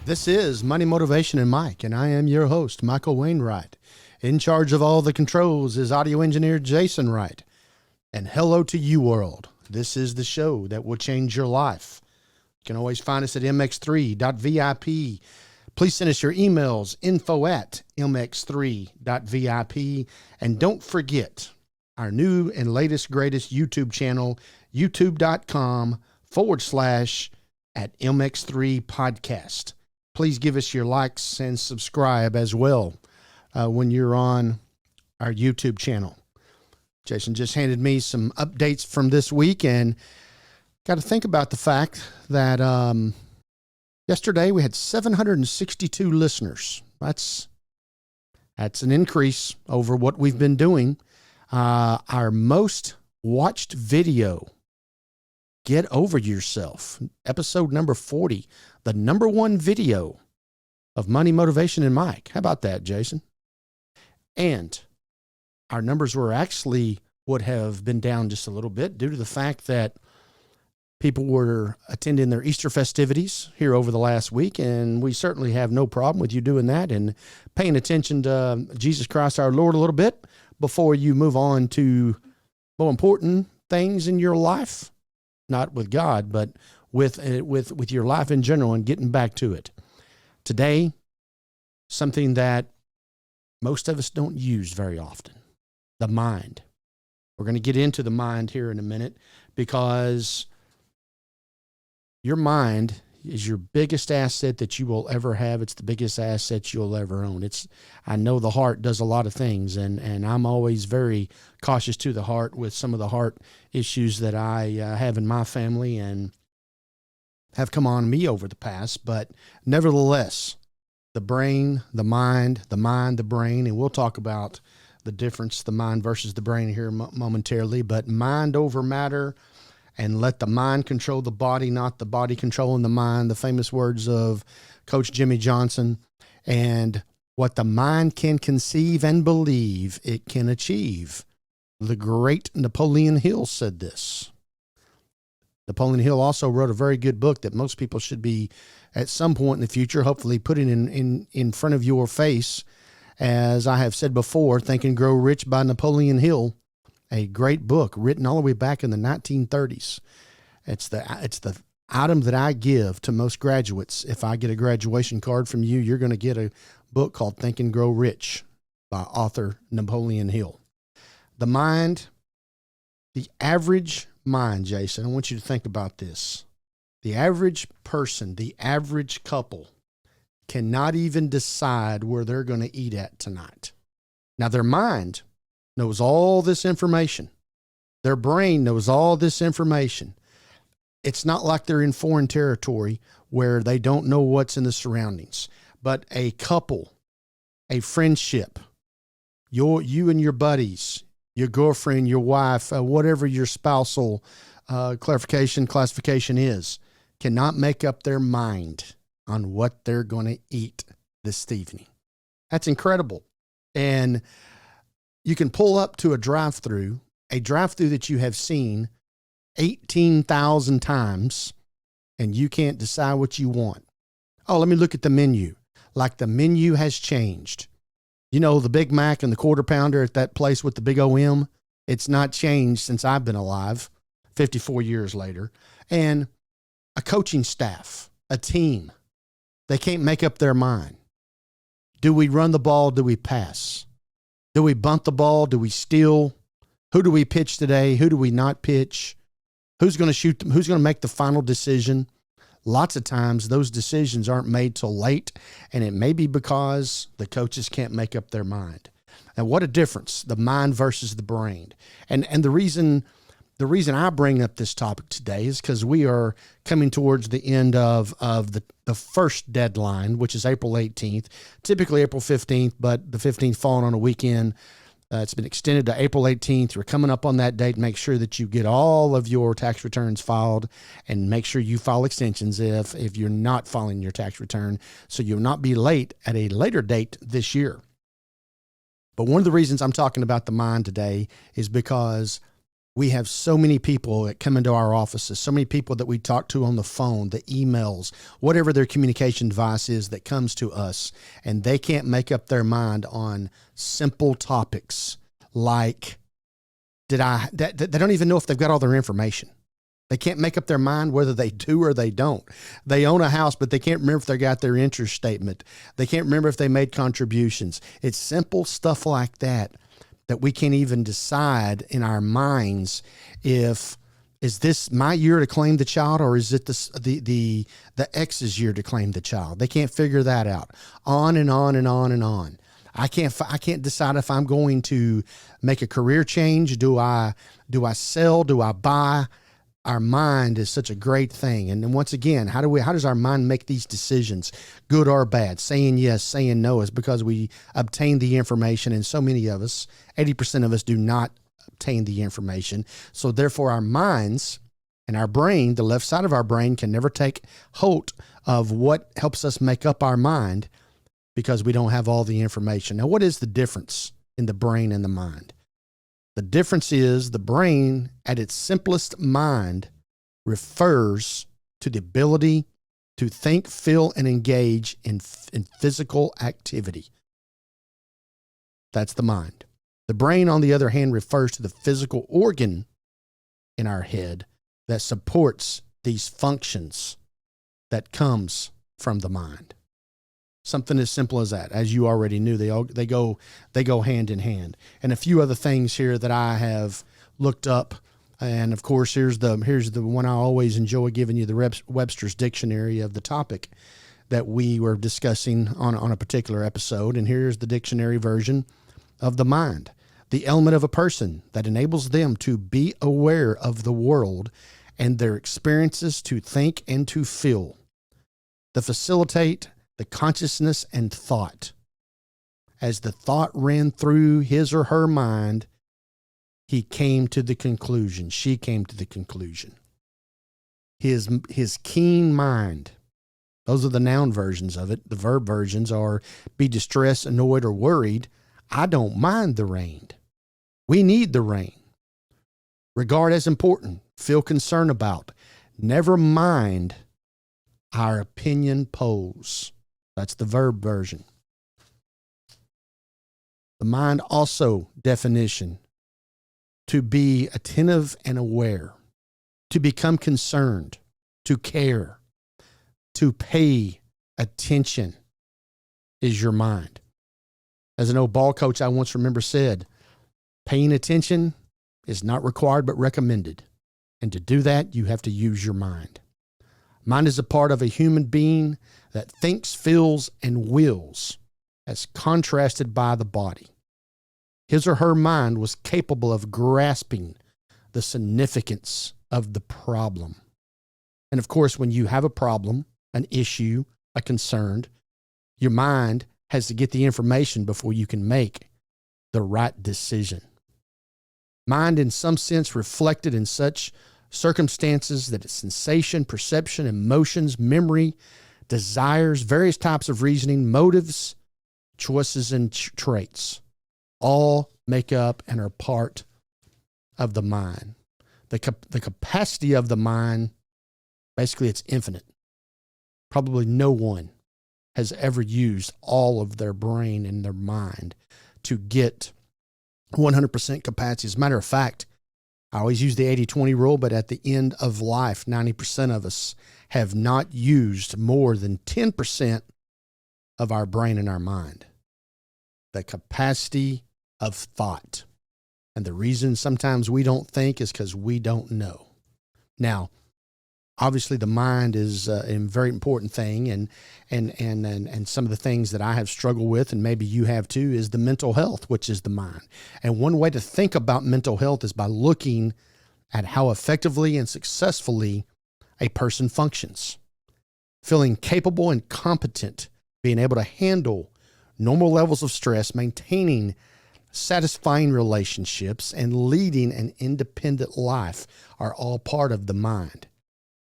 This is Money, Motivation, and Mike, and I am your host, Michael Wainwright. In charge of all the controls is audio engineer Jason Wright. And hello to you, world. This is the show that will change your life. You can always find us at mx3.vip. Please send us your emails, info@mx3.vip. And don't forget our new and latest, greatest YouTube channel, youtube.com/@mx3 podcast. Please give us your likes and subscribe as well when you're on our YouTube channel. Jason just handed me some updates from this week, and got to think about the fact that yesterday we had 762 listeners. That's an increase over what we've been doing. Our most watched video, Get Over Yourself, episode number 40, the number one video of Money, Motivation, and Mike. How about that, Jason? And our numbers would have been down just a little bit due to the fact that people were attending their Easter festivities here over the last week, and we certainly have no problem with you doing that and paying attention to Jesus Christ our Lord a little bit before you move on to more important things in your life. Not with God, but with your life in general, and getting back to it. Today, something that most of us don't use very often, the mind. We're going to get into the mind here in a minute, because your mind is your biggest asset that you will ever have. It's the biggest asset you'll ever own. I know the heart does a lot of things, and I'm always very cautious to the heart with some of the heart issues that I have in my family and have come on me over the past. But nevertheless, the brain, the mind, the brain, and we'll talk about the difference, the mind versus the brain here momentarily, but mind over matter. And let the mind control the body, not the body controlling the mind. The famous words of Coach Jimmy Johnson. And what the mind can conceive and believe, it can achieve. The great Napoleon Hill said this. Napoleon Hill also wrote a very good book that most people should be, at some point in the future, hopefully putting in front of your face. As I have said before, Think and Grow Rich by Napoleon Hill. A great book written all the way back in the 1930s. It's the item that I give to most graduates. If I get a graduation card from you, you're going to get a book called Think and Grow Rich by author Napoleon Hill. The mind, the average mind, Jason, I want you to think about this. The average person, the average couple cannot even decide where they're going to eat at tonight. Now, their mind knows all this information. Their brain knows all this information. It's not like they're in foreign territory where they don't know what's in the surroundings. But a couple, a friendship, you and your buddies, your girlfriend, your wife, whatever your spousal classification is, cannot make up their mind on what they're going to eat this evening. That's incredible. And you can pull up to a drive-through that you have seen 18,000 times, and you can't decide what you want. Oh, let me look at the menu. Like the menu has changed. You know, the Big Mac and the Quarter Pounder at that place with the big OM, it's not changed since I've been alive, 54 years later. And a coaching staff, a team, they can't make up their mind. Do we run the ball? Do we pass? Do we bunt the ball? Do we steal? Who do we pitch today? Who do we not pitch? Who's going to shoot them? Who's going to make the final decision? Lots of times those decisions aren't made till late, and it may be because the coaches can't make up their mind. And what a difference, the mind versus the brain. And the reason I bring up this topic today is because we are coming towards the end of the first deadline, which is April 18th, typically April 15th, but the 15th falling on a weekend. It's been extended to April 18th. We're coming up on that date. Make sure that you get all of your tax returns filed, and make sure you file extensions if you're not filing your tax return, so you'll not be late at a later date this year. But one of the reasons I'm talking about the mind today is because We have so many people that come into our offices, so many people that we talk to on the phone, the emails, whatever their communication device is that comes to us, and they can't make up their mind on simple topics like, they don't even know if they've got all their information. They can't make up their mind whether they do or they don't. They own a house, but they can't remember if they got their interest statement. They can't remember if they made contributions. It's simple stuff like that we can't even decide in our minds is this my year to claim the child, or is it the ex's year to claim the child? They can't figure that out. On and on and on and on. I can't decide if I'm going to make a career change. Do I sell? Do I buy? Our mind is such a great thing. And then once again, how does our mind make these decisions, good or bad? Saying yes, saying no is because we obtain the information. And so many of us, 80% of us, do not obtain the information. So therefore our minds and our brain, the left side of our brain, can never take hold of what helps us make up our mind because we don't have all the information. Now, what is the difference in the brain and the mind? The difference is the brain, at its simplest mind, refers to the ability to think, feel, and engage in physical activity. That's the mind. The brain, on the other hand, refers to the physical organ in our head that supports these functions that comes from the mind. Something as simple as that. As you already knew, they go hand in hand. And a few other things here that I have looked up. And of course, here's the one I always enjoy giving you, the Webster's Dictionary of the topic that we were discussing on a particular episode. And here's the dictionary version of the mind: the element of a person that enables them to be aware of the world and their experiences, to think and to feel, to facilitate the consciousness and thought. As the thought ran through his or her mind, she came to the conclusion. His keen mind. Those are the noun versions of it. The verb versions are be distressed, annoyed, or worried. I don't mind the rain. We need the rain. Regard as important. Feel concern about. Never mind our opinion polls. That's the verb version. The mind also, definition: to be attentive and aware, to become concerned, to care, to pay attention is your mind. As an old ball coach I once remember said, paying attention is not required but recommended. And to do that, you have to use your mind. Mind is a part of a human being that thinks, feels, and wills, as contrasted by the body. His or her mind was capable of grasping the significance of the problem. And of course, when you have a problem, an issue, a concern, your mind has to get the information before you can make the right decision. Mind, in some sense, reflected in such circumstances that it's sensation, perception, emotions, memory, desires, various types of reasoning, motives, choices, and traits all make up and are part of the mind. The capacity of the mind, basically, it's infinite. Probably no one has ever used all of their brain and their mind to get 100% capacity. As a matter of fact, I always use the 80-20 rule, but at the end of life, 90% of us have not used more than 10% of our brain and our mind. The capacity of thought. And the reason sometimes we don't think is because we don't know. Now, obviously the mind is a very important thing, and some of the things that I have struggled with, and maybe you have too, is the mental health, which is the mind. And one way to think about mental health is by looking at how effectively and successfully a person functions. Feeling capable and competent, being able to handle normal levels of stress, maintaining satisfying relationships, and leading an independent life are all part of the mind.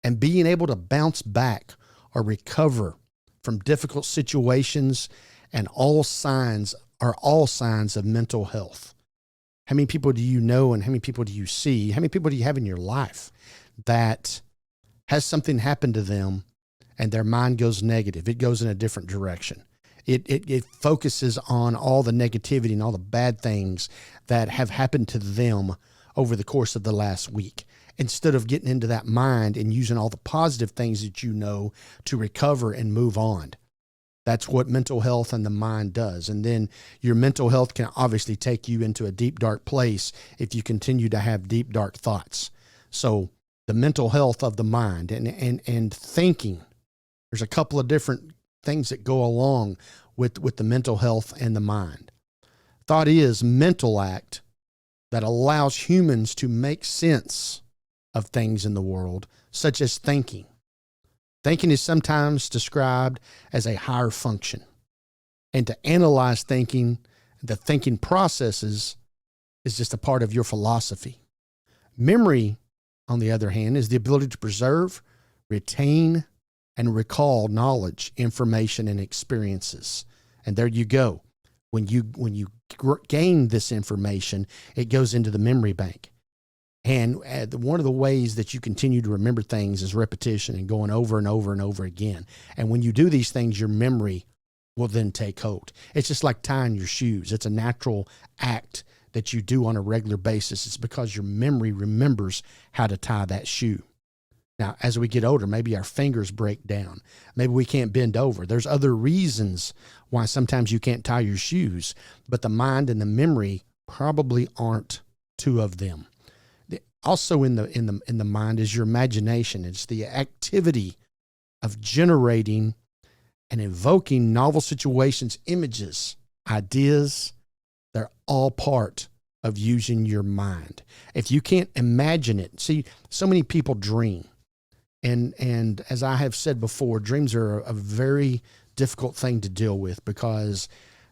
And being able to bounce back or recover from difficult situations and all signs of mental health. How many people do you know, and how many people do you see? How many people do you have in your life that has something happen to them and their mind goes negative? It goes in a different direction. It focuses on all the negativity and all the bad things that have happened to them over the course of the last week, instead of getting into that mind and using all the positive things that you know to recover and move on. That's what mental health and the mind does. And then your mental health can obviously take you into a deep, dark place if you continue to have deep, dark thoughts. So the mental health of the mind and thinking, there's a couple of different things that go along with the mental health and the mind. Thought is mental act that allows humans to make sense of things in the world, such as thinking. Thinking is sometimes described as a higher function. And to analyze thinking, the thinking processes, is just a part of your philosophy. Memory, on the other hand, is the ability to preserve, retain, and recall knowledge, information, and experiences. And there you go. When you gain this information, it goes into the memory bank. And one of the ways that you continue to remember things is repetition and going over and over and over again. And when you do these things, your memory will then take hold. It's just like tying your shoes. It's a natural act that you do on a regular basis. It's because your memory remembers how to tie that shoe. Now, as we get older, maybe our fingers break down. Maybe we can't bend over. There's other reasons why sometimes you can't tie your shoes, but the mind and the memory probably aren't two of them. Also in the mind is your imagination. It's the activity of generating and evoking novel situations, images, ideas. They're all part of using your mind. If you can't imagine it, see, so many people dream. And as I have said before, dreams are a very difficult thing to deal with, because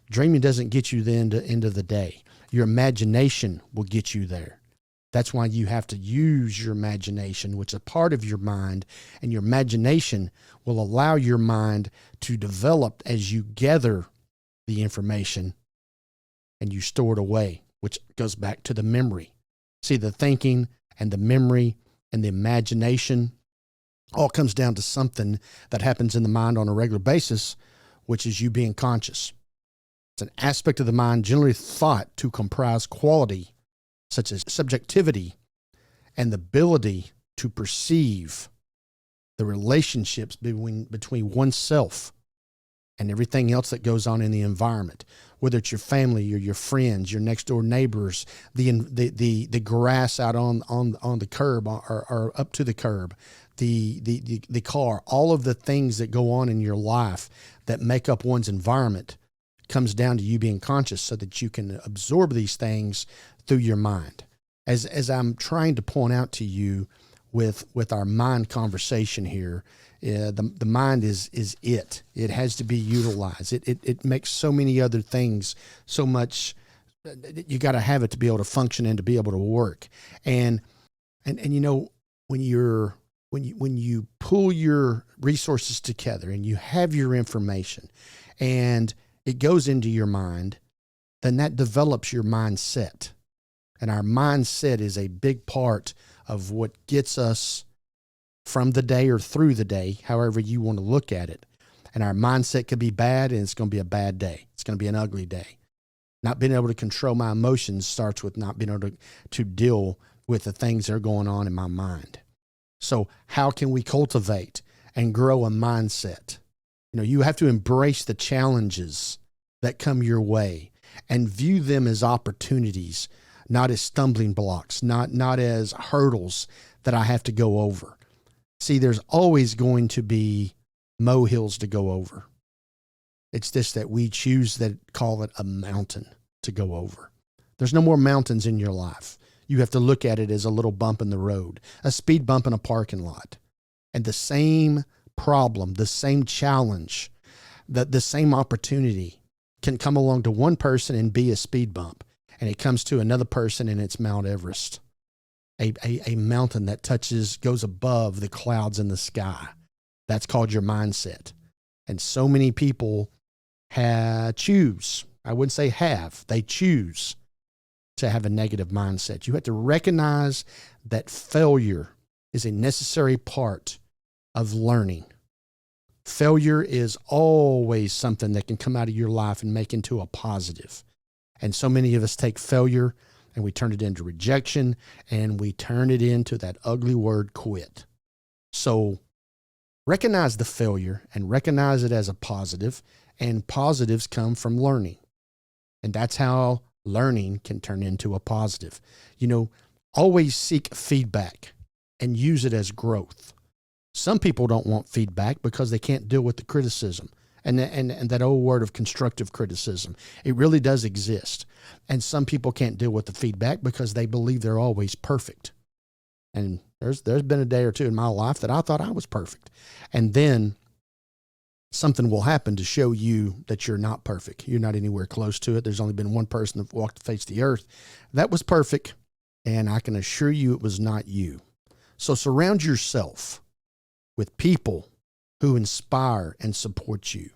dreaming doesn't get you the end of the day. Your imagination will get you there. That's why you have to use your imagination, which is a part of your mind, and your imagination will allow your mind to develop as you gather the information and you store it away, which goes back to the memory. See, the thinking and the memory and the imagination all comes down to something that happens in the mind on a regular basis, which is you being conscious. It's an aspect of the mind generally thought to comprise quality such as subjectivity and the ability to perceive the relationships between oneself and everything else that goes on in the environment, whether it's your family or your friends, your next door neighbors, the grass out on the curb or up to the curb, the car, all of the things that go on in your life that make up one's environment comes down to you being conscious so that you can absorb these things through your mind. As I'm trying to point out to you with our mind conversation here, the mind is it. It has to be utilized. It makes so many other things so much. You got to have it to be able to function and to be able to work. And you know, when you pull your resources together and you have your information and it goes into your mind, then that develops your mindset. And our mindset is a big part of what gets us from the day or through the day, however you want to look at it. And our mindset could be bad, and it's going to be a bad day. It's going to be an ugly day. Not being able to control my emotions starts with not being able to deal with the things that are going on in my mind. So how can we cultivate and grow a mindset? You know, you have to embrace the challenges that come your way and view them as opportunities, not as stumbling blocks, not as hurdles that I have to go over. See, there's always going to be molehills to go over. It's just that we choose that, call it a mountain to go over. There's no more mountains in your life. You have to look at it as a little bump in the road, a speed bump in a parking lot. And the same problem, the same challenge, the same opportunity can come along to one person and be a speed bump. And it comes to another person and it's Mount Everest, a mountain that goes above the clouds in the sky. That's called your mindset. And so many people choose, I wouldn't say have, they choose to have a negative mindset. You have to recognize that failure is a necessary part of learning. Failure is always something that can come out of your life and make into a positive. And so many of us take failure and we turn it into rejection, and we turn it into that ugly word, quit. So recognize the failure and recognize it as a positive, and positives come from learning. And that's how learning can turn into a positive. Always seek feedback and use it as growth. Some people don't want feedback because they can't deal with the criticism. And that old word of constructive criticism, it really does exist. And some people can't deal with the feedback because they believe they're always perfect. And there's been a day or two in my life that I thought I was perfect. And then something will happen to show you that you're not perfect. You're not anywhere close to it. There's only been one person that walked the face of the earth that was perfect. And I can assure you it was not you. So surround yourself with people who inspire and support you.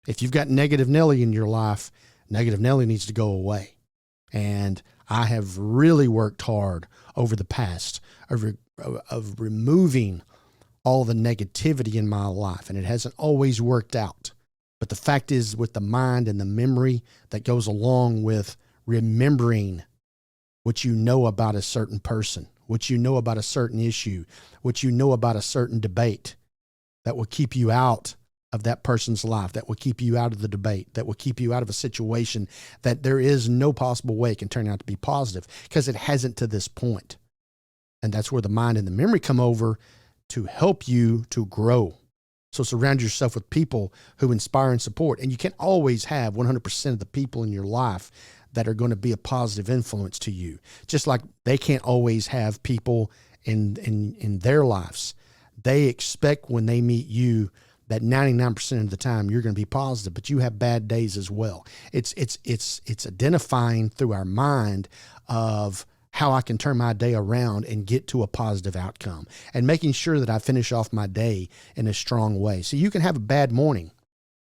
If you've got negative Nelly in your life, negative Nelly needs to go away. And I have really worked hard over the past of removing all the negativity in my life, and it hasn't always worked out. But the fact is, with the mind and the memory that goes along with remembering what you know about a certain person, what you know about a certain issue, what you know about a certain debate, that will keep you out of that person's life, that will keep you out of the debate, that will keep you out of a situation that there is no possible way it can turn out to be positive, because it hasn't to this point. And that's where the mind and the memory come over to help you to grow. So surround yourself with people who inspire and support. And you can't always have 100% of the people in your life that are going to be a positive influence to you. Just like they can't always have people in their lives. They expect when they meet you that 99% of the time you're going to be positive, but you have bad days as well. It's identifying through our mind of how I can turn my day around and get to a positive outcome, and making sure that I finish off my day in a strong way. So you can have a bad morning,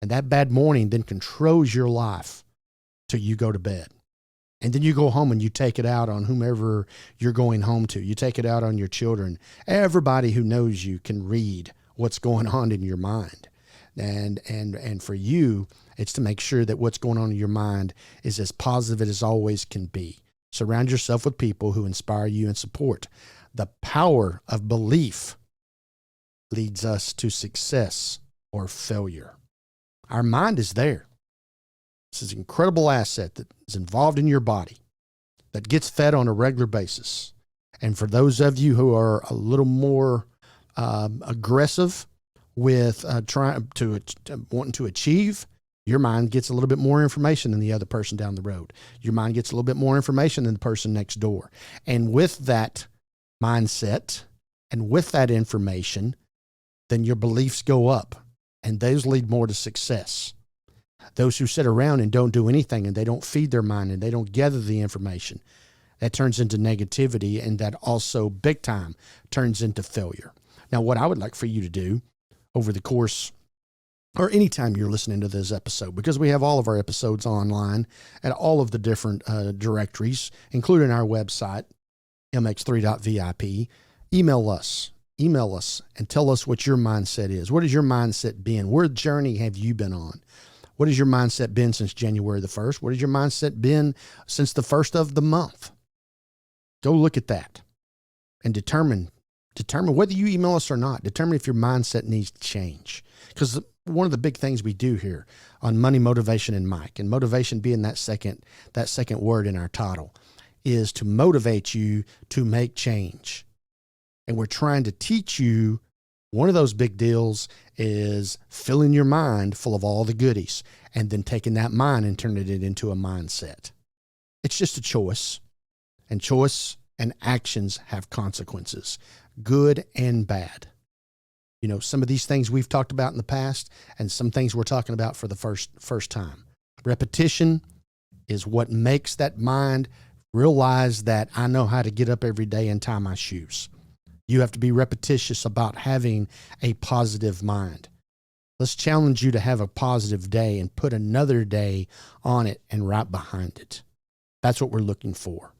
and that bad morning then controls your life till you go to bed. And then you go home and you take it out on whomever you're going home to. You take it out on your children. Everybody who knows you can read what's going on in your mind. And for you, it's to make sure that what's going on in your mind is as positive as always can be. Surround yourself with people who inspire you and support. The power of belief leads us to success or failure. Our mind is there. This is an incredible asset that is involved in your body, that gets fed on a regular basis. And for those of you who are a little more aggressive with wanting to achieve, your mind gets a little bit more information than the other person down the road. Your mind gets a little bit more information than the person next door. And with that mindset and with that information, then your beliefs go up, and those lead more to success. Those who sit around and don't do anything, and they don't feed their mind, and they don't gather the information, that turns into negativity, and that also big time turns into failure. Now, what I would like for you to do over the course, or anytime you're listening to this episode, because we have all of our episodes online at all of the different directories, including our website, MX3.VIP, email us and tell us what your mindset is. What has your mindset been? What journey have you been on? What has your mindset been since January the 1st? What has your mindset been since the first of the month? Go look at that and determine whether you email us or not. Determine if your mindset needs to change. Because one of the big things we do here on Money, Motivation, and Mike, and motivation being that second word in our title, is to motivate you to make change. And we're trying to teach you. One of those big deals is filling your mind full of all the goodies and then taking that mind and turning it into a mindset. It's just a choice, and choice and actions have consequences, good and bad. Some of these things we've talked about in the past, and some things we're talking about for the first time. Repetition is what makes that mind realize that I know how to get up every day and tie my shoes. You have to be repetitious about having a positive mind. Let's challenge you to have a positive day and put another day on it and right behind it. That's what we're looking for.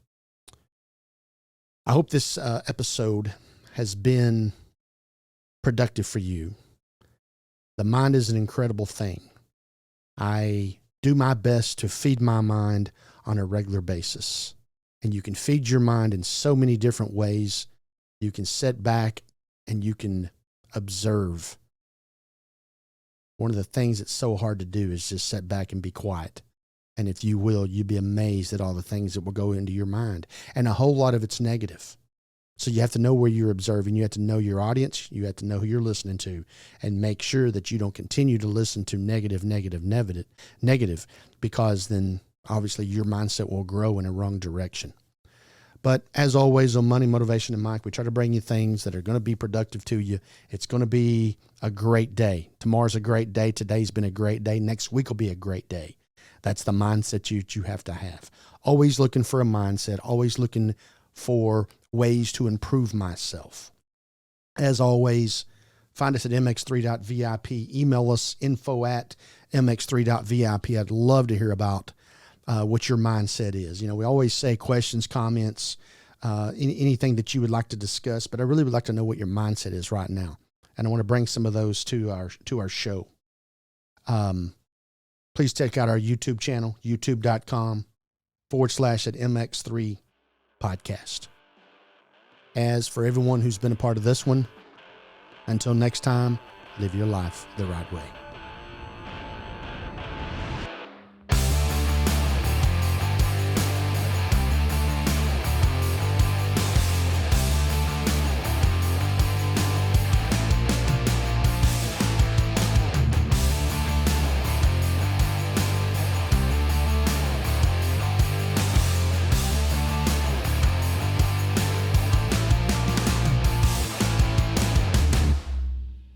I hope this episode has been productive for you. The mind is an incredible thing. I do my best to feed my mind on a regular basis. And you can feed your mind in so many different ways. You can sit back and you can observe. One of the things that's so hard to do is just sit back and be quiet. And if you will, you'd be amazed at all the things that will go into your mind. And a whole lot of it's negative. So you have to know where you're observing. You have to know your audience. You have to know who you're listening to, and make sure that you don't continue to listen to negative, because then obviously your mindset will grow in a wrong direction. But as always on Money, Motivation, and Mike, we try to bring you things that are going to be productive to you. It's going to be a great day. Tomorrow's a great day. Today's been a great day. Next week will be a great day. That's the mindset you have to have. Always looking for a mindset, always looking for ways to improve myself. As always, find us at mx3.vip. Email us info@mx3.vip. I'd love to hear about what your mindset is. You know, we always say questions, comments, anything that you would like to discuss, but I really would like to know what your mindset is right now. And I want to bring some of those to our show. Please check out our YouTube channel, youtube.com/@MX3 podcast. As for everyone who's been a part of this one, until next time, live your life the right way.